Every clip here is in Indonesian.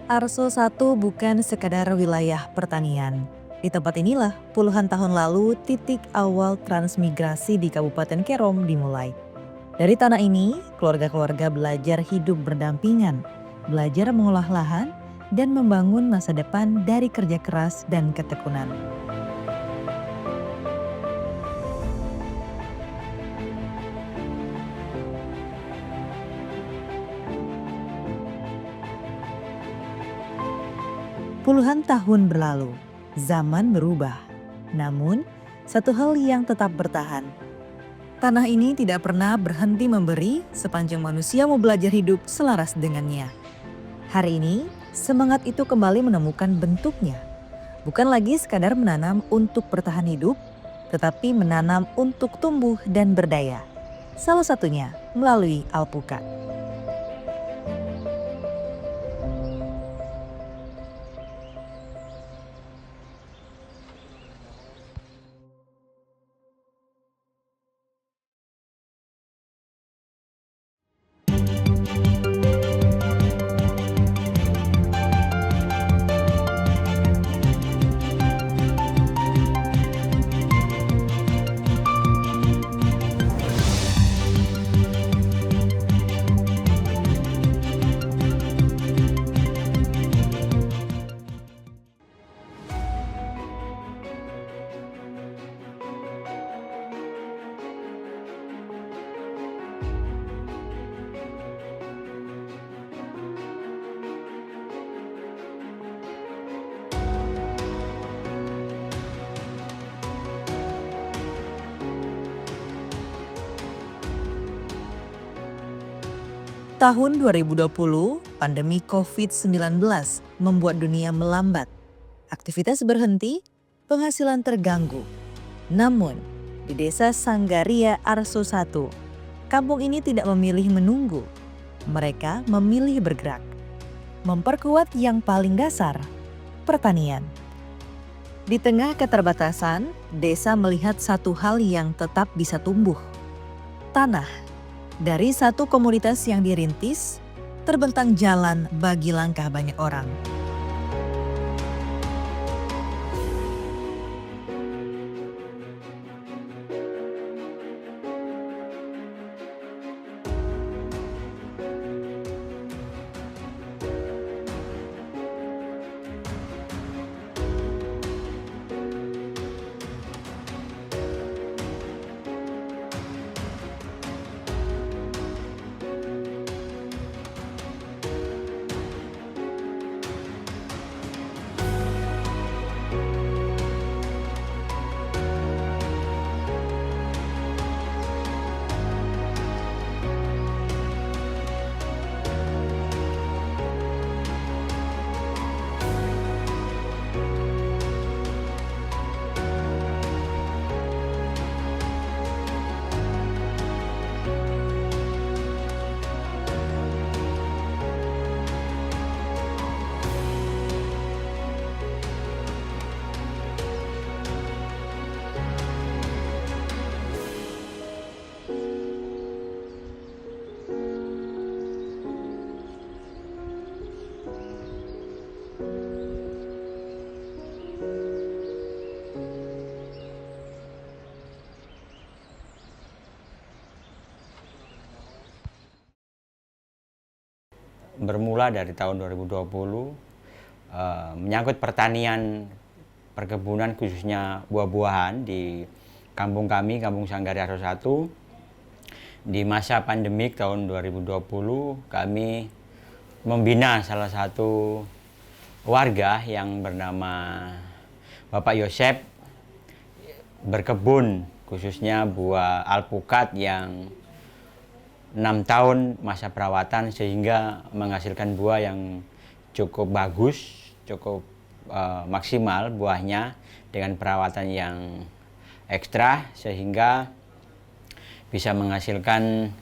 Arso 1 bukan sekadar wilayah pertanian. Di tempat inilah puluhan tahun lalu titik awal transmigrasi di Kabupaten Kerom dimulai. Dari tanah ini, keluarga-keluarga belajar hidup berdampingan, belajar mengolah lahan, dan membangun masa depan dari kerja keras dan ketekunan. Puluhan tahun berlalu, zaman berubah. Namun, satu hal yang tetap bertahan. Tanah ini tidak pernah berhenti memberi sepanjang manusia mau belajar hidup selaras dengannya. Hari ini, semangat itu kembali menemukan bentuknya. Bukan lagi sekadar menanam untuk bertahan hidup, tetapi menanam untuk tumbuh dan berdaya. Salah satunya melalui alpukat. Tahun 2020, pandemi COVID-19 membuat dunia melambat. Aktivitas berhenti, penghasilan terganggu. Namun, di desa Sanggaria Arso 1, kampung ini tidak memilih menunggu. Mereka memilih bergerak. Memperkuat yang paling dasar, pertanian. Di tengah keterbatasan, desa melihat satu hal yang tetap bisa tumbuh. Tanah. Dari satu komunitas yang dirintis, terbentang jalan bagi langkah banyak orang. Bermula dari tahun 2020 menyangkut pertanian perkebunan khususnya buah-buahan di kampung kami, Kampung Sanggaria Arso 1. Di masa pandemik tahun 2020 kami membina salah satu warga yang bernama Bapak Yosep berkebun khususnya buah alpukat yang 6 tahun masa perawatan sehingga menghasilkan buah yang cukup bagus, cukup maksimal buahnya dengan perawatan yang ekstra sehingga bisa menghasilkan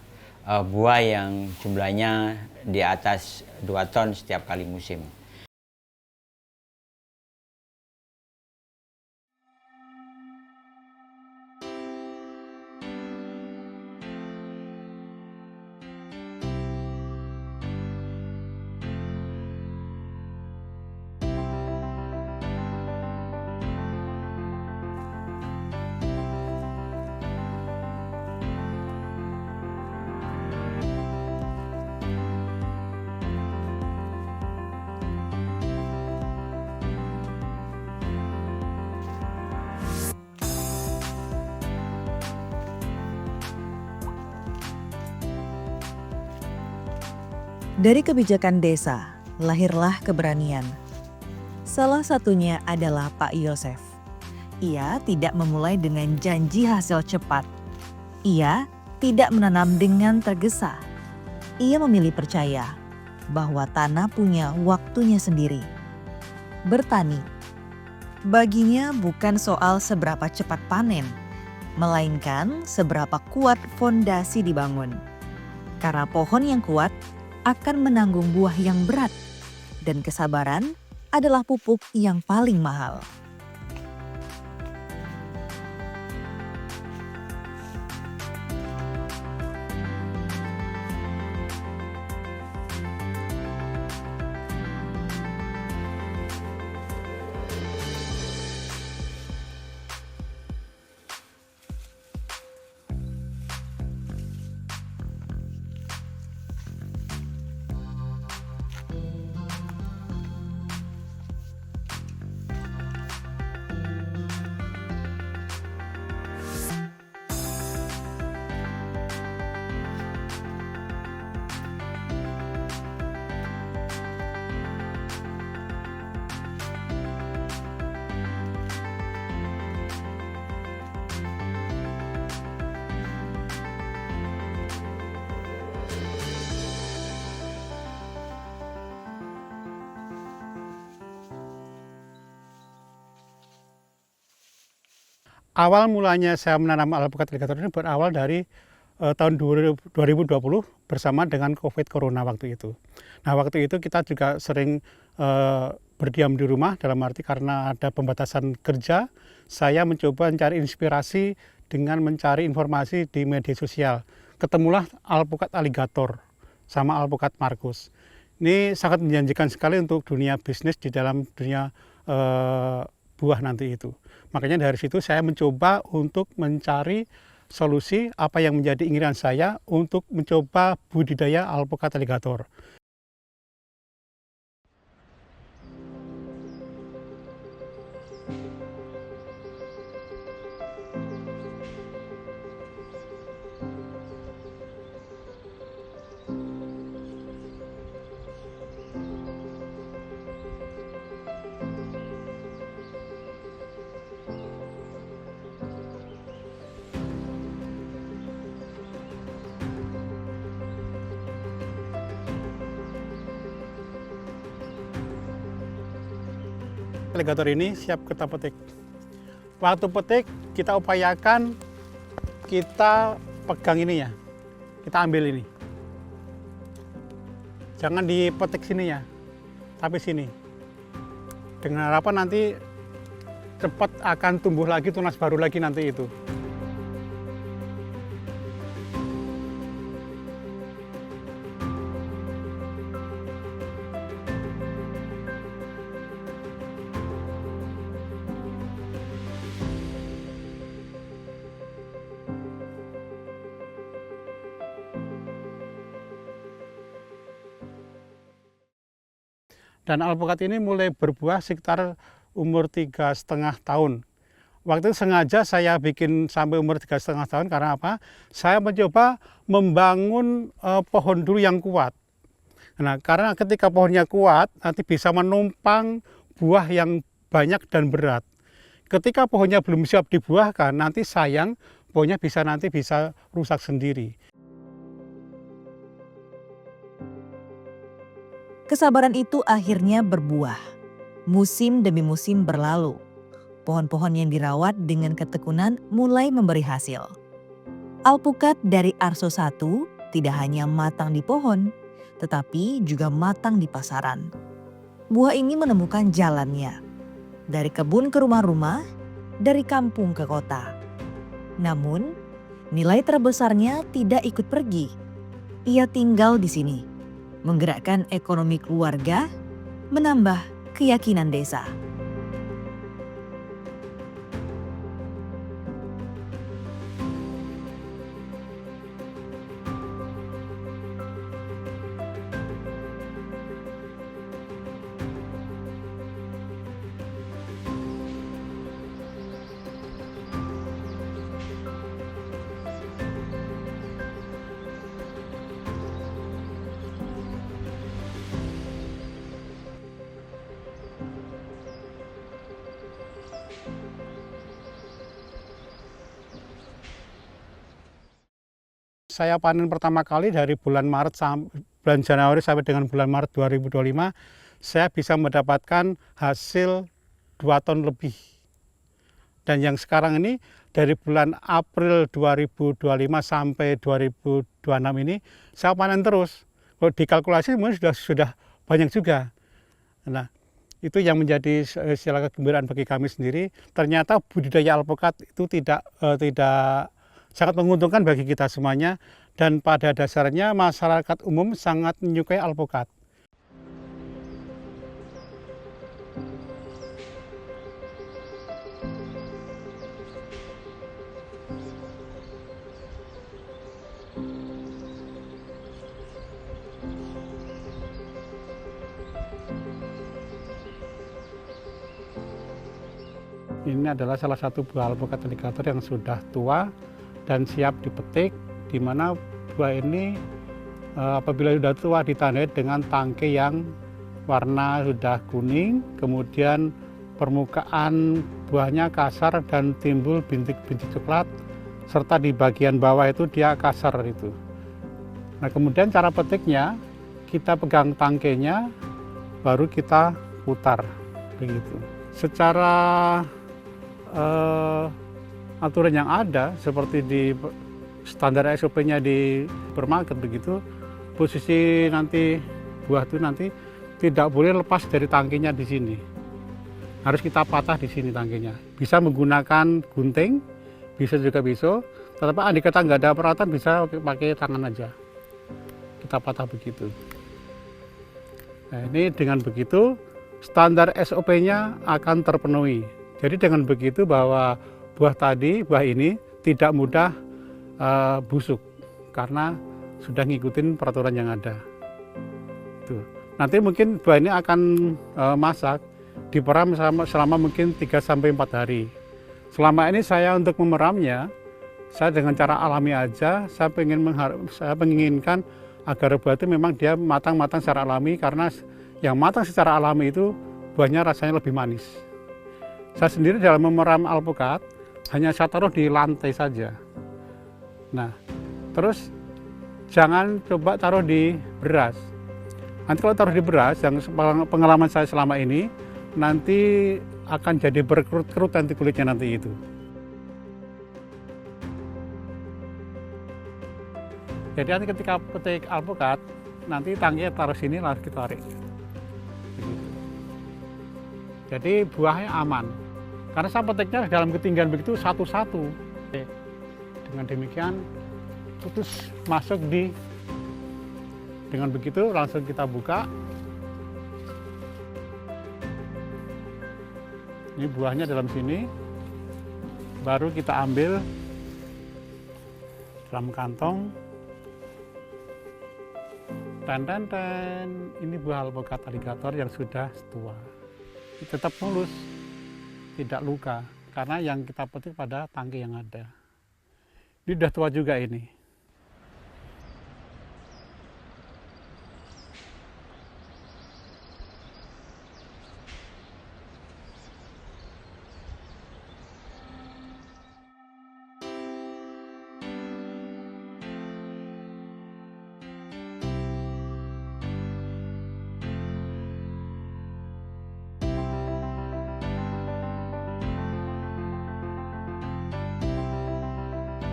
buah yang jumlahnya di atas 2 ton setiap kali musim. Dari kebijakan desa, lahirlah keberanian. Salah satunya adalah Pak Yosef. Ia tidak memulai dengan janji hasil cepat. Ia tidak menanam dengan tergesa. Ia memilih percaya bahwa tanah punya waktunya sendiri. Bertani, baginya bukan soal seberapa cepat panen, melainkan seberapa kuat fondasi dibangun. Karena pohon yang kuat akan menanggung buah yang berat, dan kesabaran adalah pupuk yang paling mahal. Awal mulanya saya menanam alpukat alligator ini berawal dari tahun 2020 bersama dengan COVID Corona waktu itu. Nah, waktu itu kita juga sering berdiam di rumah, dalam arti karena ada pembatasan kerja, saya mencoba mencari inspirasi dengan mencari informasi di media sosial. Ketemulah alpukat alligator sama alpukat Marcus. Ini sangat menjanjikan sekali untuk dunia bisnis di dalam dunia buah nanti itu. Makanya dari situ saya mencoba untuk mencari solusi apa yang menjadi inginan saya untuk mencoba budidaya alpukat alligator. Alligator ini siap kita petik. Waktu petik kita upayakan kita pegang ini ya, kita ambil ini. Jangan dipetik sini ya, tapi sini. Dengan harapan nanti cepat akan tumbuh lagi tunas baru lagi nanti itu. Dan alpukat ini mulai berbuah sekitar umur 3,5 tahun. Waktu itu sengaja saya bikin sampai umur 3,5 tahun karena apa? Saya mencoba membangun pohon dulu yang kuat. Nah, karena ketika pohonnya kuat, nanti bisa menumpang buah yang banyak dan berat. Ketika pohonnya belum siap dibuahkan, nanti sayang pohonnya nanti bisa rusak sendiri. Kesabaran itu akhirnya berbuah. Musim demi musim berlalu. Pohon-pohon yang dirawat dengan ketekunan mulai memberi hasil. Alpukat dari Arso 1 tidak hanya matang di pohon, tetapi juga matang di pasaran. Buah ini menemukan jalannya. Dari kebun ke rumah-rumah, dari kampung ke kota. Namun, nilai terbesarnya tidak ikut pergi. Ia tinggal di sini, menggerakkan ekonomi keluarga, menambah keyakinan desa. Saya panen pertama kali dari bulan bulan Januari sampai dengan bulan Maret 2025, saya bisa mendapatkan hasil 2 ton lebih. Dan yang sekarang ini dari bulan April 2025 sampai 2026 ini saya panen terus. Kalau dikalkulasi mungkin sudah banyak juga. Nah, itu yang menjadi sila kegembiraan bagi kami sendiri. Ternyata budidaya alpukat itu tidak sangat menguntungkan bagi kita semuanya, dan pada dasarnya masyarakat umum sangat menyukai alpukat. Ini adalah salah satu buah alpukat alligator yang sudah tua dan siap dipetik, di mana buah ini apabila sudah tua ditandai dengan tangkai yang warna sudah kuning, kemudian permukaan buahnya kasar dan timbul bintik-bintik coklat, serta di bagian bawah itu dia kasar itu. Nah, kemudian cara petiknya, kita pegang tangkainya, baru kita putar begitu. Secara aturan yang ada seperti di standar SOP-nya di supermarket begitu, posisi nanti buah itu nanti tidak boleh lepas dari tangkinya di sini. Harus kita patah di sini tangkinya. Bisa menggunakan gunting, bisa juga pisau. Tetapi andai kata nggak ada peralatan bisa pakai tangan aja. Kita patah begitu. Nah, ini dengan begitu standar SOP-nya akan terpenuhi. Jadi dengan begitu bahwa buah ini tidak mudah busuk karena sudah ngikutin peraturan yang ada. Tuh. Nanti mungkin buah ini akan masak, diperam selama mungkin 3-4 hari. Selama ini saya untuk memeramnya, saya dengan cara alami aja, saya menginginkan agar buah itu memang dia matang-matang secara alami, karena yang matang secara alami itu buahnya rasanya lebih manis. Saya sendiri dalam memeram alpukat hanya saya taruh di lantai saja. Nah, terus jangan coba taruh di beras. Nanti kalau taruh di beras, yang pengalaman saya selama ini, nanti akan jadi berkerut-kerut nanti kulitnya nanti itu. Jadi nanti ketika petik alpukat, nanti tangkinya taruh sini lalu kita tarik. Begitu. Jadi buahnya aman. Karena saya petiknya dalam ketinggian begitu satu-satu. Dengan demikian terus masuk dengan begitu langsung kita buka. Ini buahnya dalam sini. Baru kita ambil dalam kantong. Ten. Ini buah alpukat alligator yang sudah tua. Tetap mulus, tidak luka, karena yang kita petik pada tangkai yang ada. Ini sudah tua juga ini.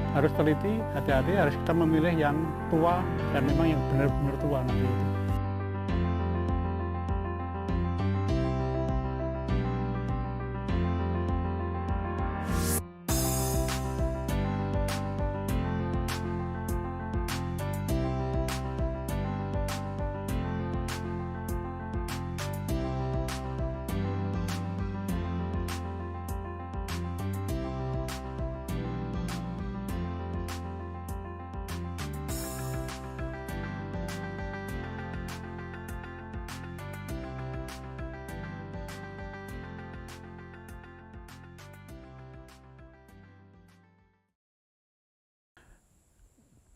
Harus teliti, hati-hati, harus kita memilih yang tua dan memang yang benar-benar tua nanti itu.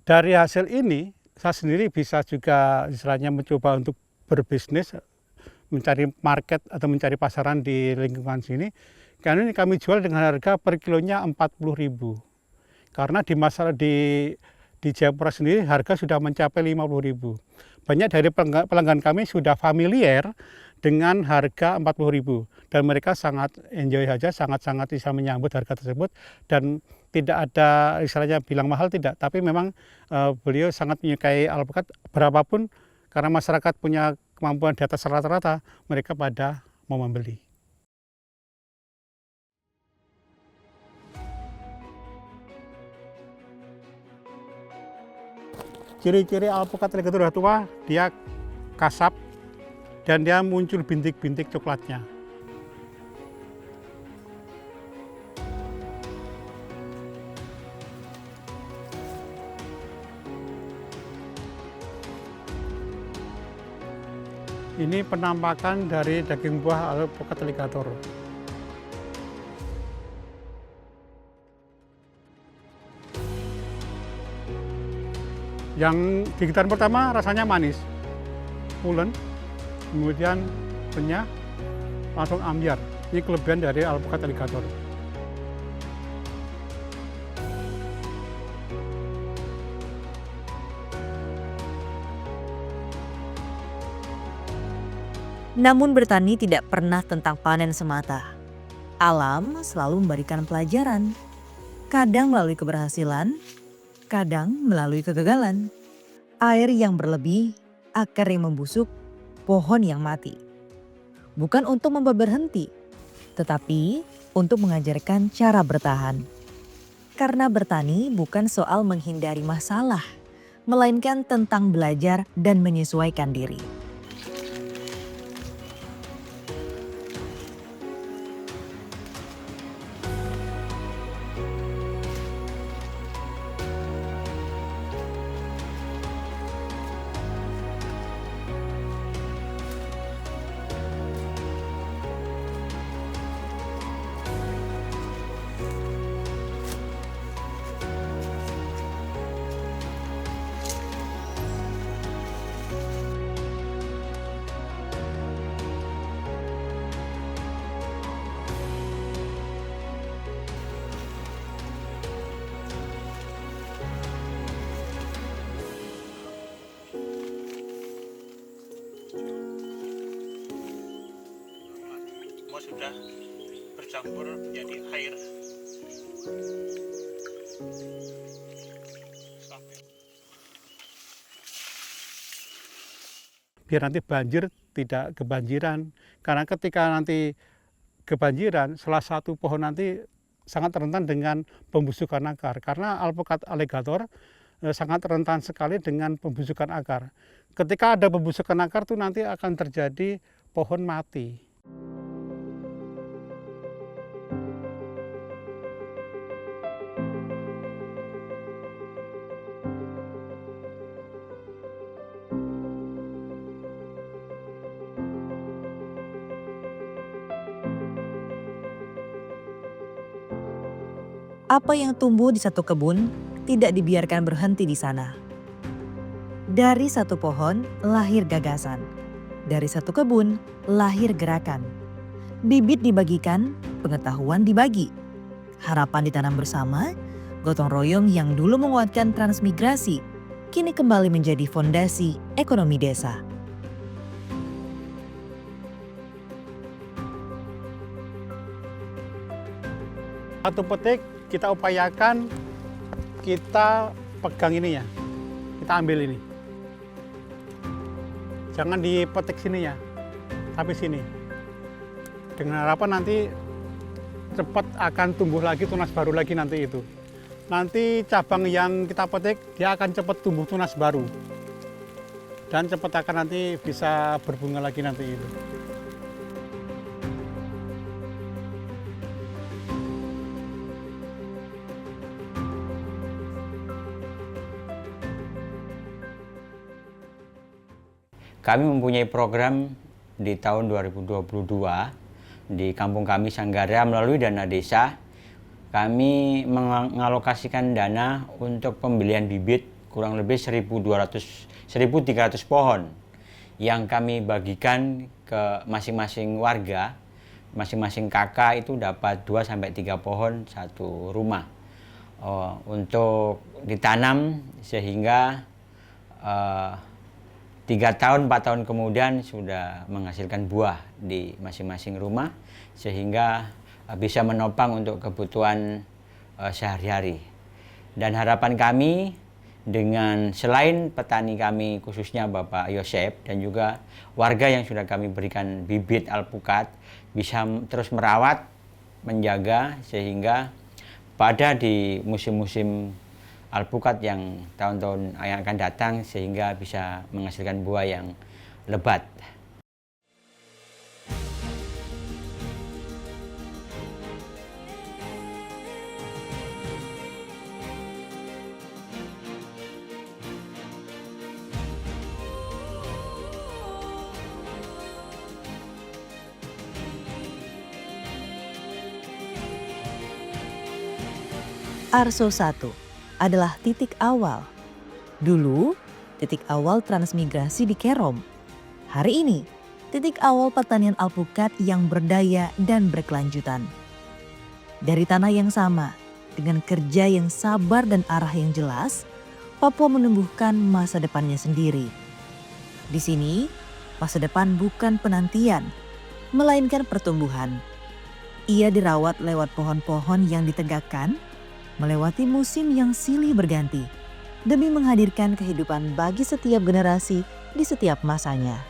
Dari hasil ini, saya sendiri bisa juga istilahnya mencoba untuk berbisnis, mencari market atau mencari pasaran di lingkungan sini. Karena ini kami jual dengan harga per kilonya 40.000. Karena di di Jayapura sendiri harga sudah mencapai 50.000. Banyak dari pelanggan kami sudah familiar dengan harga 40.000 dan mereka sangat enjoy saja, sangat-sangat bisa menyambut harga tersebut dan tidak ada istilahnya bilang mahal tidak, tapi memang beliau sangat menyukai alpukat berapapun karena masyarakat punya kemampuan di atas rata-rata, mereka pada mau membeli. Ciri-ciri alpukat alligator tua, dia kasap dan dia muncul bintik-bintik coklatnya. Ini penampakan dari daging buah alpukat alligator. Yang gigitan pertama rasanya manis, pulen, kemudian renyah, langsung ambyar. Ini kelebihan dari alpukat alligator. Namun bertani tidak pernah tentang panen semata. Alam selalu memberikan pelajaran, kadang melalui keberhasilan, kadang melalui kegagalan. Air yang berlebih, akar yang membusuk, pohon yang mati. Bukan untuk membuat berhenti, tetapi untuk mengajarkan cara bertahan. Karena bertani bukan soal menghindari masalah, melainkan tentang belajar dan menyesuaikan diri. Sudah bercampur menjadi air. Biar nanti banjir tidak kebanjiran, karena ketika nanti kebanjiran, salah satu pohon nanti sangat rentan dengan pembusukan akar, karena alpukat alligator sangat rentan sekali dengan pembusukan akar. Ketika ada pembusukan akar tuh nanti akan terjadi pohon mati. Apa yang tumbuh di satu kebun tidak dibiarkan berhenti di sana. Dari satu pohon lahir gagasan, dari satu kebun lahir gerakan. Bibit dibagikan, pengetahuan dibagi. Harapan ditanam bersama, gotong royong yang dulu menguatkan transmigrasi, kini kembali menjadi fondasi ekonomi desa. Satu petik kita upayakan, kita pegang ini ya, kita ambil ini. Jangan dipetik sini ya, tapi sini. Dengan harapan nanti cepat akan tumbuh lagi tunas baru lagi nanti itu. Nanti cabang yang kita petik dia akan cepat tumbuh tunas baru. Dan cepat akan nanti bisa berbunga lagi nanti itu. Kami mempunyai program di tahun 2022 di kampung kami Sanggara melalui dana desa. Kami mengalokasikan dana untuk pembelian bibit kurang lebih 1.300 pohon yang kami bagikan ke masing-masing warga. Masing-masing kakak itu dapat 2-3 pohon satu rumah. untuk ditanam sehingga 3 tahun 4 tahun kemudian sudah menghasilkan buah di masing-masing rumah sehingga bisa menopang untuk kebutuhan sehari-hari. Dan harapan kami dengan selain petani kami khususnya Bapak Yosep dan juga warga yang sudah kami berikan bibit alpukat bisa terus merawat, menjaga sehingga pada di musim-musim alpukat yang tahun-tahun yang akan datang sehingga bisa menghasilkan buah yang lebat. Arso 1 adalah titik awal. Dulu, titik awal transmigrasi di Kerom. Hari ini, titik awal pertanian alpukat yang berdaya dan berkelanjutan. Dari tanah yang sama, dengan kerja yang sabar dan arah yang jelas, Papua menumbuhkan masa depannya sendiri. Di sini, masa depan bukan penantian, melainkan pertumbuhan. Ia dirawat lewat pohon-pohon yang ditegakkan, melewati musim yang silih berganti, demi menghadirkan kehidupan bagi setiap generasi di setiap masanya.